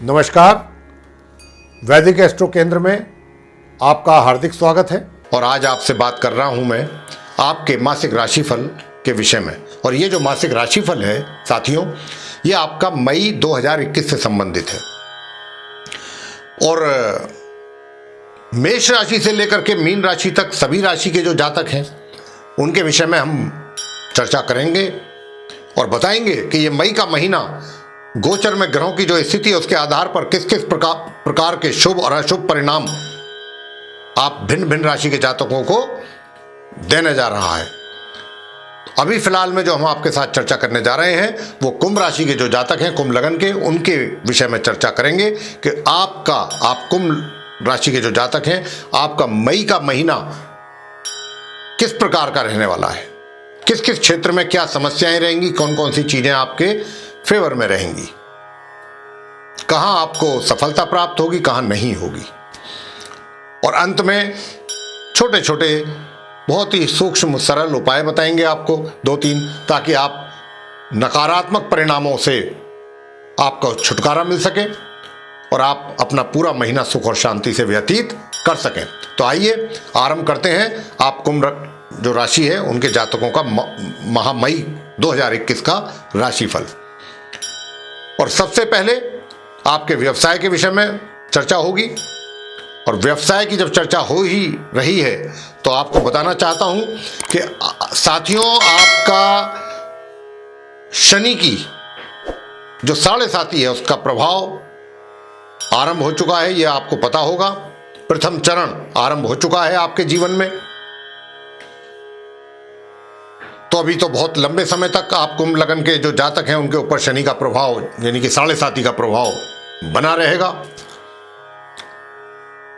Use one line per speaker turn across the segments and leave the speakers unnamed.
नमस्कार, वैदिक एस्ट्रो केंद्र में आपका हार्दिक स्वागत है।
और आज आपसे बात कर रहा हूं मैं आपके मासिक राशिफल के विषय में। और ये जो मासिक राशिफल है साथियों, ये आपका मई 2021 से संबंधित है। और मेष राशि से लेकर के मीन राशि तक सभी राशि के जो जातक हैं उनके विषय में हम चर्चा करेंगे और बताएंगे कि ये मई का महीना गोचर में ग्रहों की जो स्थिति है उसके आधार पर किस किस प्रकार के शुभ और अशुभ परिणाम आप भिन्न भिन्न राशि के जातकों को देने जा रहा है। अभी फिलहाल में जो हम आपके साथ चर्चा करने जा रहे हैं वो कुंभ राशि के जो जातक हैं, कुंभ लगन के, उनके विषय में चर्चा करेंगे कि आप कुंभ राशि के जो जातक हैं, आपका मई का महीना किस प्रकार का रहने वाला है, किस किस क्षेत्र में क्या समस्याएं रहेंगी, कौन कौन सी चीजें आपके फेवर में रहेंगी, कहां आपको सफलता प्राप्त होगी, कहां नहीं होगी। और अंत में छोटे छोटे बहुत ही सूक्ष्म सरल उपाय बताएंगे आपको 2-3, ताकि आप नकारात्मक परिणामों से आपको छुटकारा मिल सके और आप अपना पूरा महीना सुख और शांति से व्यतीत कर सकें। तो आइए आरंभ करते हैं आप कुंभ जो राशि है उनके जातकों का माह मई 2021 का राशिफल। और सबसे पहले आपके व्यवसाय के विषय में चर्चा होगी। और व्यवसाय की जब चर्चा हो ही रही है तो आपको बताना चाहता हूं कि साथियों, आपका शनि की जो 7.5 है उसका प्रभाव आरंभ हो चुका है, यह आपको पता होगा। प्रथम चरण आरंभ हो चुका है आपके जीवन में। तो अभी तो बहुत लंबे समय तक आप कुंभ लगन के जो जातक हैं उनके ऊपर शनि का प्रभाव यानी कि 7.5 का प्रभाव बना रहेगा।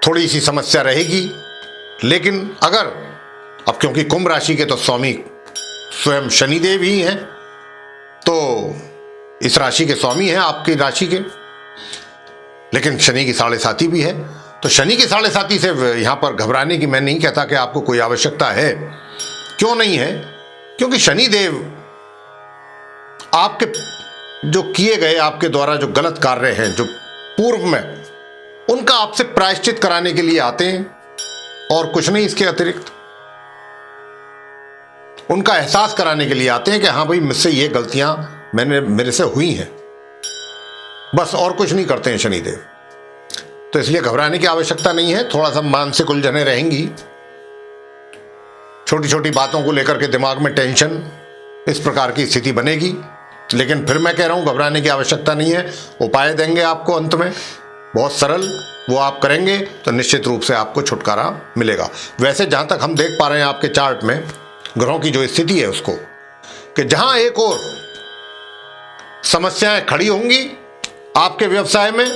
थोड़ी सी समस्या रहेगी, लेकिन अगर अब क्योंकि कुंभ राशि के तो स्वामी स्वयं शनिदेव ही हैं, तो इस राशि के स्वामी हैं आपकी राशि के, लेकिन शनि की 7.5 भी है। तो शनि की 7.5 से यहां पर घबराने की मैं नहीं कहता कि आपको कोई आवश्यकता है। क्यों नहीं है? क्योंकि शनिदेव आपके जो किए गए आपके द्वारा जो गलत कार्य हैं जो पूर्व में, उनका आपसे प्रायश्चित कराने के लिए आते हैं और कुछ नहीं इसके अतिरिक्त। उनका एहसास कराने के लिए आते हैं कि हाँ भाई, मुझसे ये गलतियां मेरे से हुई हैं, बस, और कुछ नहीं करते हैं शनिदेव। तो इसलिए घबराने की आवश्यकता नहीं है। थोड़ा सा मानसिक उलझने रहेंगी, छोटी छोटी बातों को लेकर के दिमाग में टेंशन, इस प्रकार की स्थिति बनेगी। लेकिन फिर मैं कह रहा हूं घबराने की आवश्यकता नहीं है। उपाय देंगे आपको अंत में, बहुत सरल, वो आप करेंगे तो निश्चित रूप से आपको छुटकारा मिलेगा। वैसे जहां तक हम देख पा रहे हैं आपके चार्ट में ग्रहों की जो स्थिति है उसको, कि जहां एक और समस्याएं खड़ी होंगी आपके व्यवसाय में,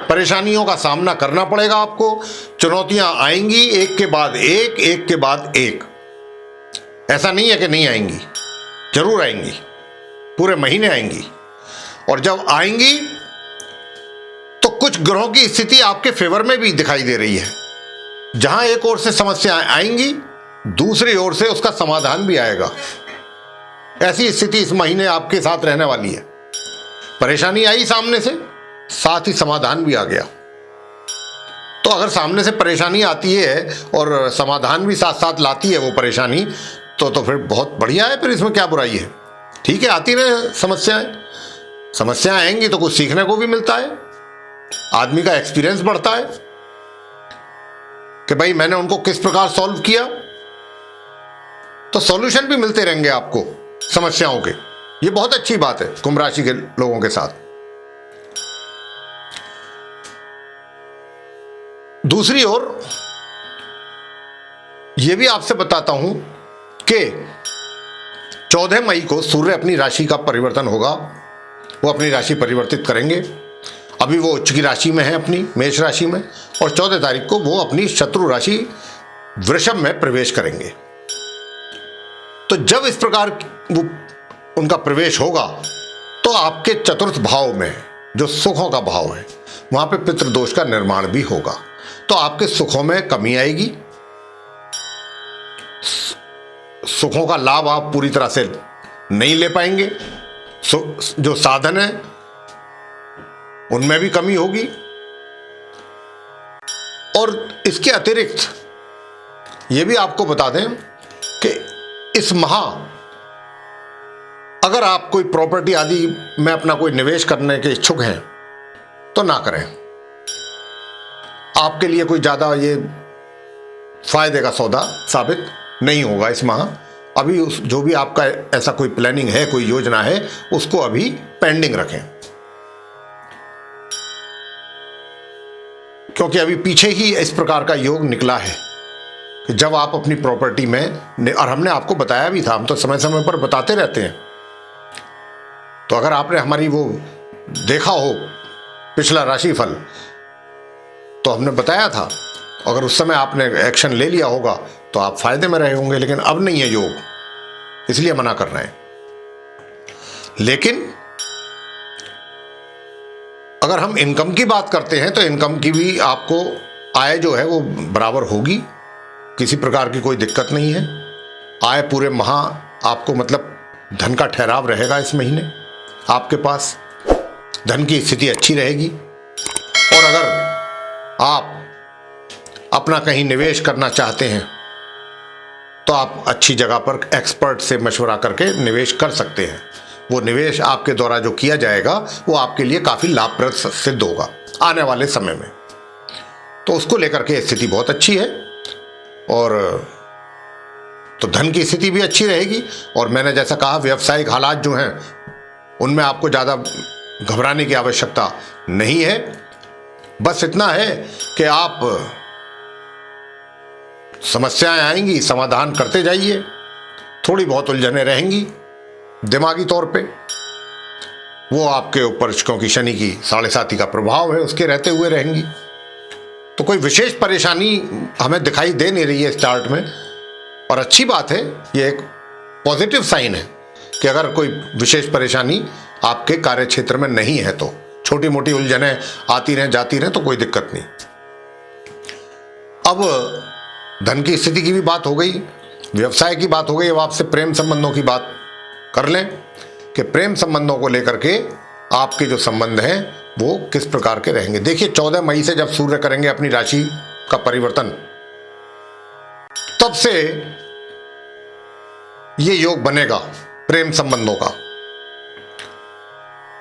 परेशानियों का सामना करना पड़ेगा आपको, चुनौतियां आएंगी एक के बाद एक, एक के बाद एक। ऐसा नहीं है कि नहीं आएंगी, जरूर आएंगी, पूरे महीने आएंगी। और जब आएंगी तो कुछ ग्रहों की स्थिति आपके फेवर में भी दिखाई दे रही है। जहां एक ओर से समस्याएं आएंगी, दूसरी ओर से उसका समाधान भी आएगा। ऐसी स्थिति इस महीने आपके साथ रहने वाली है। परेशानी आई सामने से, साथ ही समाधान भी आ गया। तो अगर सामने से परेशानी आती है और समाधान भी साथ साथ लाती है वो परेशानी, तो फिर बहुत बढ़िया है। फिर इसमें क्या बुराई है? ठीक है, आती रहे समस्याएं आएंगी तो कुछ सीखने को भी मिलता है, आदमी का एक्सपीरियंस बढ़ता है कि भाई मैंने उनको किस प्रकार सॉल्व किया। तो सॉल्यूशन भी मिलते रहेंगे आपको समस्याओं के। ये बहुत अच्छी बात है कुंभ राशि के लोगों के साथ। दूसरी ओर यह भी आपसे बताता हूं कि 14 मई को सूर्य अपनी राशि का परिवर्तन होगा, वो अपनी राशि परिवर्तित करेंगे। अभी वो उच्च की राशि में है अपनी मेष राशि में, और 14 तारीख को वो अपनी शत्रु राशि वृषभ में प्रवेश करेंगे। तो जब इस प्रकार वो उनका प्रवेश होगा तो आपके चतुर्थ भाव में जो सुखों का भाव है वहां पे पितृदोष का निर्माण भी होगा। तो आपके सुखों में कमी आएगी, सुखों का लाभ आप पूरी तरह से नहीं ले पाएंगे। जो साधन है उनमें भी कमी होगी। और इसके अतिरिक्त ये भी आपको बता दें कि इस माह अगर आप कोई प्रॉपर्टी आदि में अपना कोई निवेश करने के इच्छुक हैं तो ना करें। आपके लिए कोई ज़्यादा ये फायदे का सौदा साबित नहीं होगा इस माह। अभी उस जो भी आपका ऐसा कोई प्लानिंग है, कोई योजना है, उसको अभी पेंडिंग रखें, क्योंकि अभी पीछे ही इस प्रकार का योग निकला है कि जब आप अपनी प्रॉपर्टी में, और हमने आपको बताया भी था, हम तो समय समय पर बताते रहते हैं, तो अगर आपने हमारी वो देखा हो पिछला राशिफल तो हमने बताया था, अगर उस समय आपने एक्शन ले लिया होगा तो आप फायदे में रहे होंगे। लेकिन अब नहीं है योग, इसलिए मना कर रहे हैं। लेकिन अगर हम इनकम की बात करते हैं तो इनकम की भी आपको आय जो है वो बराबर होगी, किसी प्रकार की कोई दिक्कत नहीं है। आय पूरे माह आपको मतलब धन का ठहराव रहेगा इस महीने आपके पास, धन की स्थिति अच्छी रहेगी। और अगर आप अपना कहीं निवेश करना चाहते हैं तो आप अच्छी जगह पर एक्सपर्ट से मशवरा करके निवेश कर सकते हैं। वो निवेश आपके द्वारा जो किया जाएगा वो आपके लिए काफ़ी लाभप्रद सिद्ध होगा आने वाले समय में। तो उसको लेकर के स्थिति बहुत अच्छी है, और तो धन की स्थिति भी अच्छी रहेगी। और मैंने जैसा कहा, व्यावसायिक हालात जो हैं उनमें आपको ज़्यादा घबराने की आवश्यकता नहीं है। बस इतना है कि आप समस्याएं आएंगी, समाधान करते जाइए। थोड़ी बहुत उलझने रहेंगी दिमागी तौर पे, वो आपके ऊपर क्योंकि शनि की 7.5 का प्रभाव है उसके रहते हुए रहेंगी। तो कोई विशेष परेशानी हमें दिखाई दे नहीं रही है इस चार्ट में। और अच्छी बात है, ये एक पॉजिटिव साइन है कि अगर कोई विशेष परेशानी आपके कार्य क्षेत्र में नहीं है तो छोटी मोटी उलझनें आती रहें जाती रहें तो कोई दिक्कत नहीं। अब धन की स्थिति की भी बात हो गई, व्यवसाय की बात हो गई। अब आपसे प्रेम संबंधों की बात कर लें कि प्रेम संबंधों को लेकर के आपके जो संबंध हैं वो किस प्रकार के रहेंगे। देखिए 14 मई से जब सूर्य करेंगे अपनी राशि का परिवर्तन, तब से ये योग बनेगा प्रेम संबंधों का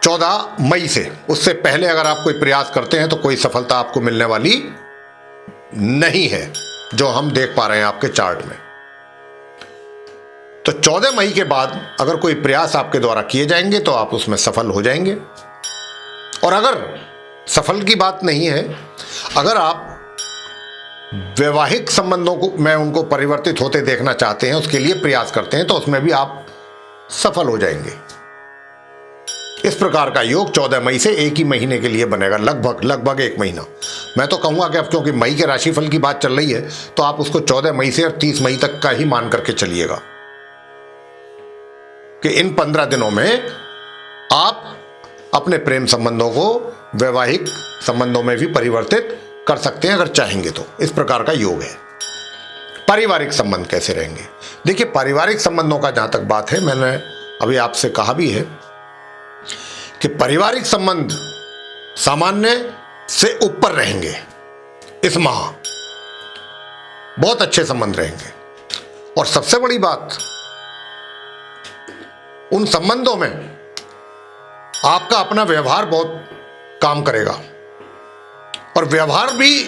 14 मई से। उससे पहले अगर आप कोई प्रयास करते हैं तो कोई सफलता आपको मिलने वाली नहीं है, जो हम देख पा रहे हैं आपके चार्ट में। तो 14 मई के बाद अगर कोई प्रयास आपके द्वारा किए जाएंगे तो आप उसमें सफल हो जाएंगे। और अगर सफल की बात नहीं है, अगर आप वैवाहिक संबंधों को में उनको परिवर्तित होते देखना चाहते हैं, उसके लिए प्रयास करते हैं, तो उसमें भी आप सफल हो जाएंगे। इस प्रकार का योग 14 मई से एक ही महीने के लिए बनेगा, लगभग 1 महीना। मैं तो कहूंगा कि अब क्योंकि मई के राशिफल की बात चल रही है तो आप उसको 14 मई से और 30 मई तक का ही मान करके चलिएगा कि इन 15 दिनों में आप अपने प्रेम संबंधों को वैवाहिक संबंधों में भी परिवर्तित कर सकते हैं अगर चाहेंगे तो। इस प्रकार का योग है। पारिवारिक संबंध कैसे रहेंगे? देखिए, पारिवारिक संबंधों का जहां तक बात है, मैंने अभी आपसे कहा भी है कि पारिवारिक संबंध सामान्य से ऊपर रहेंगे इस माह, बहुत अच्छे संबंध रहेंगे। और सबसे बड़ी बात, उन संबंधों में आपका अपना व्यवहार बहुत काम करेगा। और व्यवहार भी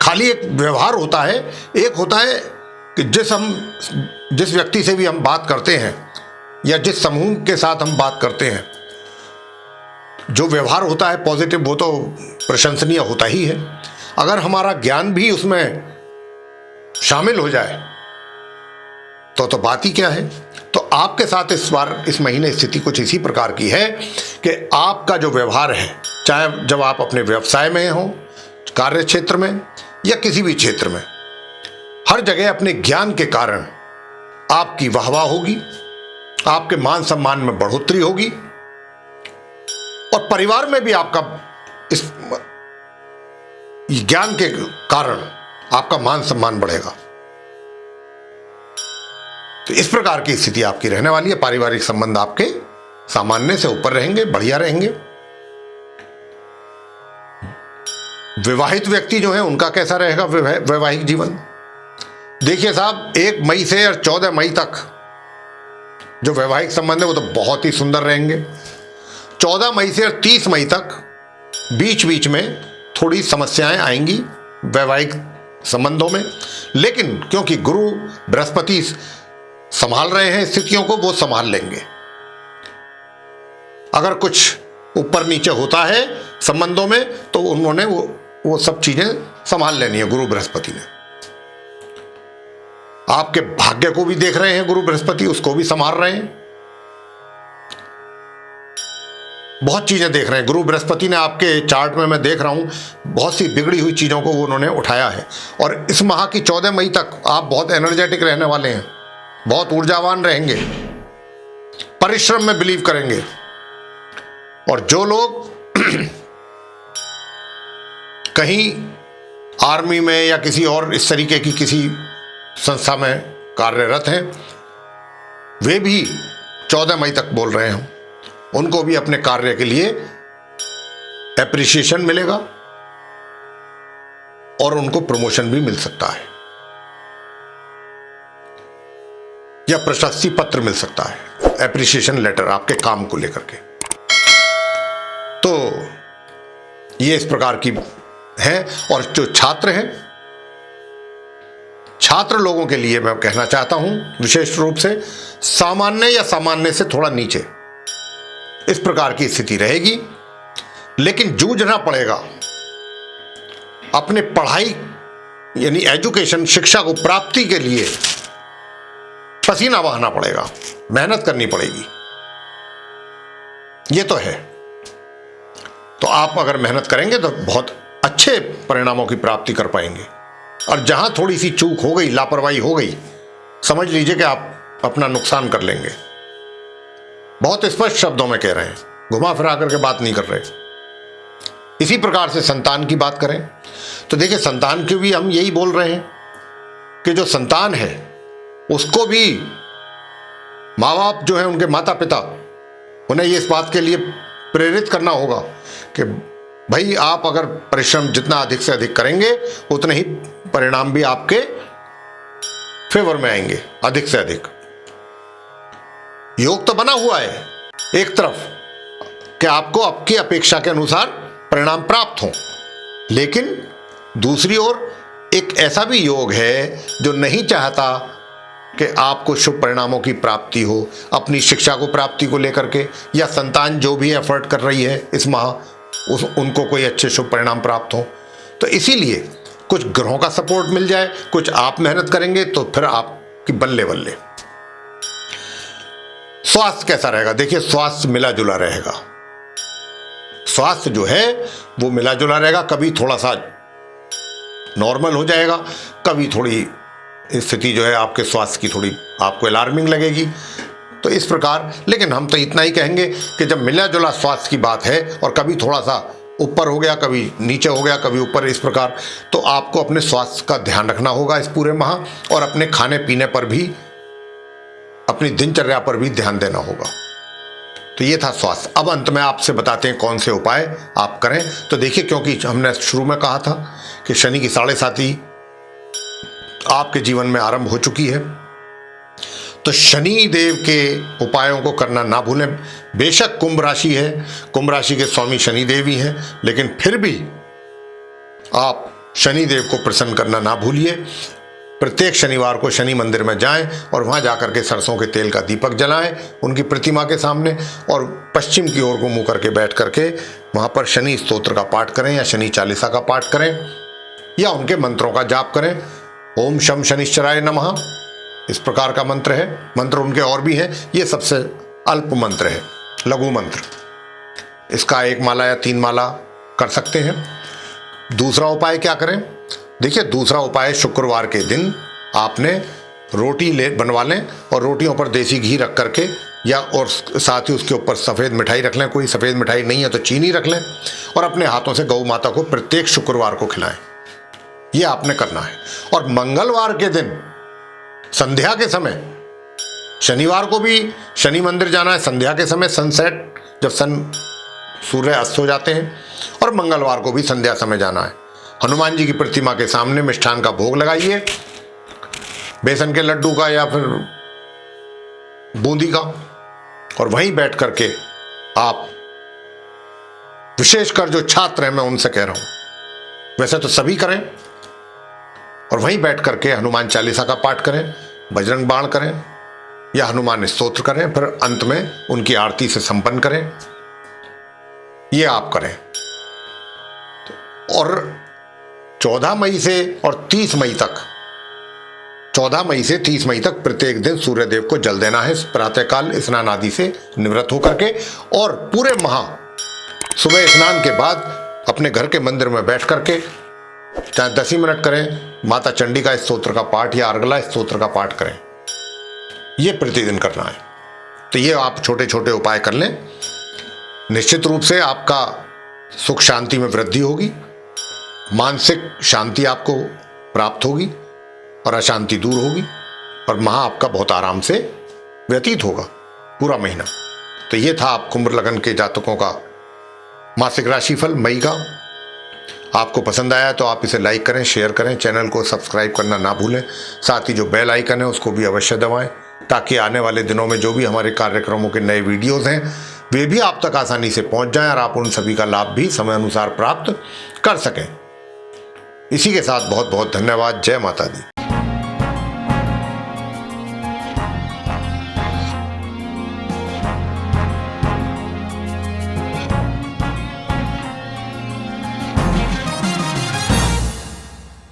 खाली एक व्यवहार होता है, एक होता है कि जिस व्यक्ति से भी हम बात करते हैं या जिस समूह के साथ हम बात करते हैं, जो व्यवहार होता है पॉजिटिव, वो तो प्रशंसनीय होता ही है। अगर हमारा ज्ञान भी उसमें शामिल हो जाए तो बात ही क्या है। तो आपके साथ इस बार इस महीने स्थिति कुछ इसी प्रकार की है कि आपका जो व्यवहार है, चाहे जब आप अपने व्यवसाय में हो, कार्य क्षेत्र में या किसी भी क्षेत्र में, हर जगह अपने ज्ञान के कारण आपकी वाहवाह होगी, आपके मान सम्मान में बढ़ोतरी होगी। और परिवार में भी आपका इस ज्ञान के कारण आपका मान सम्मान बढ़ेगा। तो इस प्रकार की स्थिति आपकी रहने वाली है। पारिवारिक संबंध आपके सामान्य से ऊपर रहेंगे, बढ़िया रहेंगे। विवाहित व्यक्ति जो है उनका कैसा रहेगा वैवाहिक जीवन? देखिए साहब, 1 मई से और 14 मई तक जो वैवाहिक संबंध है वो तो बहुत ही सुंदर रहेंगे। 14 मई से और 30 मई तक बीच बीच में थोड़ी समस्याएं आएंगी वैवाहिक संबंधों में, लेकिन क्योंकि गुरु बृहस्पति संभाल रहे हैं स्थितियों को, वो संभाल लेंगे। अगर कुछ ऊपर नीचे होता है संबंधों में तो उन्होंने वो सब चीजें संभाल लेनी है गुरु बृहस्पति ने। आपके भाग्य को भी देख रहे हैं गुरु बृहस्पति, उसको भी संभाल रहे हैं, बहुत चीजें देख रहे हैं गुरु बृहस्पति ने। आपके चार्ट में मैं देख रहा हूं बहुत सी बिगड़ी हुई चीजों को वो उन्होंने उठाया है। और इस माह की 14 मई तक आप बहुत एनर्जेटिक रहने वाले हैं, बहुत ऊर्जावान रहेंगे, परिश्रम में बिलीव करेंगे। और जो लोग कहीं आर्मी में या किसी और इस तरीके की किसी संस्था में कार्यरत हैं, वे भी 14 मई तक बोल रहे हैं, उनको भी अपने कार्य के लिए एप्रिसिएशन मिलेगा और उनको प्रमोशन भी मिल सकता है या प्रशस्ति पत्र मिल सकता है, एप्रिसिएशन लेटर आपके काम को लेकर के। तो ये इस प्रकार की है। और जो छात्र हैं, छात्र लोगों के लिए मैं कहना चाहता हूं विशेष रूप से सामान्य या सामान्य से थोड़ा नीचे इस प्रकार की स्थिति रहेगी, लेकिन जूझना पड़ेगा। अपने पढ़ाई यानी एजुकेशन, शिक्षा को प्राप्ति के लिए पसीना बहाना पड़ेगा, मेहनत करनी पड़ेगी, ये तो है। तो आप अगर मेहनत करेंगे तो बहुत अच्छे परिणामों की प्राप्ति कर पाएंगे। और जहां थोड़ी सी चूक हो गई, लापरवाही हो गई, समझ लीजिए कि आप अपना नुकसान कर लेंगे। बहुत स्पष्ट शब्दों में कह रहे हैं, घुमा फिरा करके बात नहीं कर रहे। इसी प्रकार से संतान की बात करें तो देखिए, संतान की भी हम यही बोल रहे हैं कि जो संतान है उसको भी माँ बाप जो है, उनके माता पिता, उन्हें ये इस बात के लिए प्रेरित करना होगा कि भाई आप अगर परिश्रम जितना अधिक से अधिक करेंगे उतने ही परिणाम भी आपके फेवर में आएंगे, अधिक से अधिक। योग तो बना हुआ है एक तरफ कि आपको आपकी अपेक्षा के अनुसार परिणाम प्राप्त हों, लेकिन दूसरी ओर एक ऐसा भी योग है जो नहीं चाहता कि आपको शुभ परिणामों की प्राप्ति हो, अपनी शिक्षा को प्राप्ति को लेकर के, या संतान जो भी एफर्ट कर रही है इस माह उनको कोई अच्छे शुभ परिणाम प्राप्त हो। तो इसीलिए कुछ ग्रहों का सपोर्ट मिल जाए, कुछ आप मेहनत करेंगे तो फिर आपकी बल्ले बल्ले। स्वास्थ्य कैसा रहेगा? देखिए, स्वास्थ्य मिला जुला रहेगा। स्वास्थ्य जो है वो मिला जुला रहेगा, कभी थोड़ा सा नॉर्मल हो जाएगा, कभी थोड़ी स्थिति जो है आपके स्वास्थ्य की थोड़ी आपको अलार्मिंग लगेगी। तो इस प्रकार, लेकिन हम तो इतना ही कहेंगे कि जब मिला जुला स्वास्थ्य की बात है और कभी थोड़ा सा ऊपर हो गया, कभी नीचे हो गया, कभी ऊपर, इस प्रकार, तो आपको अपने स्वास्थ्य का ध्यान रखना होगा इस पूरे माह, और अपने खाने पीने पर भी, अपनी दिनचर्या पर भी ध्यान देना होगा। तो ये था स्वास्थ्य। अब अंत में आपसे बताते हैं कौन से उपाय आप करें। तो देखिए, क्योंकि हमने शुरू में कहा था कि शनि की 7.5 आपके जीवन में आरंभ हो चुकी है, तो शनि देव के उपायों को करना ना भूलें। बेशक कुंभ राशि है, कुंभ राशि के स्वामी शनि देव ही हैं, लेकिन फिर भी आप शनि देव को प्रसन्न करना ना भूलिए। प्रत्येक शनिवार को शनि मंदिर में जाएं और वहां जाकर के सरसों के तेल का दीपक जलाएं उनकी प्रतिमा के सामने, और पश्चिम की ओर को मुंह करके बैठ करके वहां पर शनि स्तोत्र का पाठ करें या शनि चालीसा का पाठ करें या उनके मंत्रों का जाप करें। ओम शम शनिश्चराय नमः, इस प्रकार का मंत्र है। मंत्र उनके और भी हैं, ये सबसे अल्प मंत्र है, लघु मंत्र। इसका 1 माला या 3 माला कर सकते हैं। दूसरा उपाय क्या करें? देखिए, दूसरा उपाय, शुक्रवार के दिन आपने रोटी बनवा लें और रोटियों पर देसी घी रख करके, या और साथ ही उसके ऊपर सफ़ेद मिठाई रख लें। कोई सफ़ेद मिठाई नहीं है तो चीनी रख लें, और अपने हाथों से गौ माता को प्रत्येक शुक्रवार को खिलाएं। ये आपने करना है। और मंगलवार के दिन संध्या के समय, शनिवार को भी शनि मंदिर जाना है संध्या के समय, सनसेट, जब सूर्य अस्त हो जाते हैं, और मंगलवार को भी संध्या समय जाना है। हनुमान जी की प्रतिमा के सामने मिष्ठान का भोग लगाइए, बेसन के लड्डू का या फिर बूंदी का, और वहीं बैठ करके आप, विशेषकर जो छात्र हैं मैं उनसे कह रहा हूं, वैसे तो सभी करें, और वहीं बैठ करके हनुमान चालीसा का पाठ करें, बजरंग बाण करें या हनुमान स्तोत्र करें, फिर अंत में उनकी आरती से संपन्न करें। ये आप करें। और 14 मई से और 30 मई तक, 14 मई से 30 मई तक प्रत्येक दिन सूर्यदेव को जल देना है प्रातःकाल स्नान आदि से निवृत्त होकर के, और पूरे माह सुबह स्नान के बाद अपने घर के मंदिर में बैठ करके चाहे 10 ही मिनट करें, माता चंडी का स्तोत्र का पाठ या अर्गला स्तोत्र का पाठ करें। यह प्रतिदिन करना है। तो ये आप छोटे छोटे उपाय कर लें, निश्चित रूप से आपका सुख शांति में वृद्धि होगी, मानसिक शांति आपको प्राप्त होगी और अशांति दूर होगी, और माह आपका बहुत आराम से व्यतीत होगा पूरा महीना। तो ये था आप कुंभ लग्न के जातकों का मासिक राशिफल मई का। आपको पसंद आया तो आप इसे लाइक करें, शेयर करें, चैनल को सब्सक्राइब करना ना भूलें। साथ ही जो बेल आइकन है उसको भी अवश्य दबाएं, ताकि आने वाले दिनों में जो भी हमारे कार्यक्रमों के नए वीडियोस हैं वे भी आप तक आसानी से पहुंच जाएं और आप उन सभी का लाभ भी समय अनुसार प्राप्त कर सकें। इसी के साथ बहुत बहुत धन्यवाद। जय माता दी।